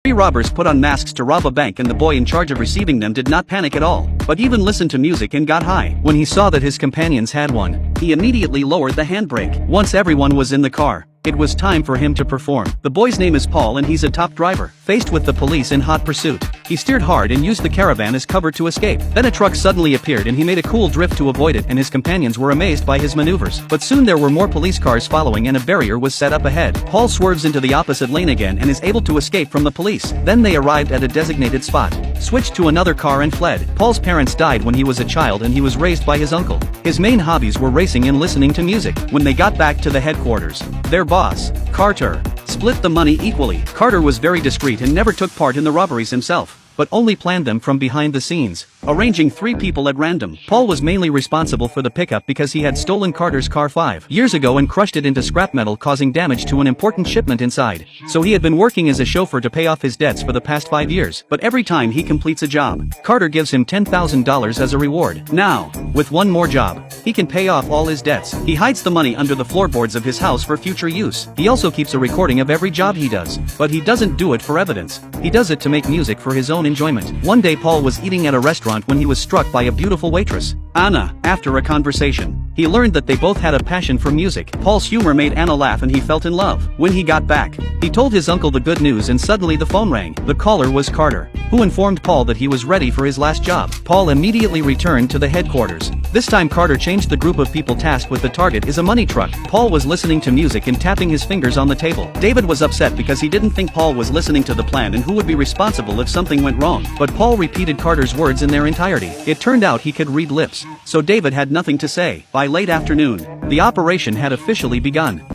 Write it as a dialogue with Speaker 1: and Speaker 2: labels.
Speaker 1: Three robbers put on masks to rob a bank, and the boy in charge of receiving them did not panic at all, but even listened to music and got high. When he saw that his companions had one, he immediately lowered the handbrake. Once everyone was in the car, it was time for him to perform. The boy's name is Paul and he's a top driver. Faced with the police in hot pursuit, he steered hard and used the caravan as cover to escape. Then a truck suddenly appeared and he made a cool drift to avoid it, and his companions were amazed by his maneuvers. But soon there were more police cars following and a barrier was set up ahead. Paul swerves into the opposite lane again and is able to escape from the police. Then they arrived at a designated spot, switched to another car and fled. Paul's parents died when he was a child and he was raised by his uncle. His main hobbies were racing and listening to music. When they got back to the headquarters, their boss, Carter, split the money equally. Carter was very discreet and never took part in the robberies himself, but only planned them from behind the scenes, arranging 3 people at random. Paul was mainly responsible for the pickup because he had stolen Carter's car 5 years ago and crushed it into scrap metal, causing damage to an important shipment inside. So he had been working as a chauffeur to pay off his debts for the past 5 years, but every time he completes a job, Carter gives him $10,000 as a reward. Now, with one more job, he can pay off all his debts. He hides the money under the floorboards of his house for future use. He also keeps a recording of every job he does, but he doesn't do it for evidence. He does it to make music for his own enjoyment. One day Paul was eating at a restaurant when he was struck by a beautiful waitress, Anna. After a conversation, he learned that they both had a passion for music. Paul's humor made Anna laugh and he felt in love. When he got back, he told his uncle the good news and suddenly the phone rang. The caller was Carter, who informed Paul that he was ready for his last job. Paul immediately returned to the headquarters. This time Carter changed the group of people tasked with the target is a money truck. Paul was listening to music and tapping his fingers on the table. David was upset because he didn't think Paul was listening to the plan and who would be responsible if something went wrong. But Paul repeated Carter's words in their entirety. It turned out he could read lips, so David had nothing to say. By late afternoon, the operation had officially begun.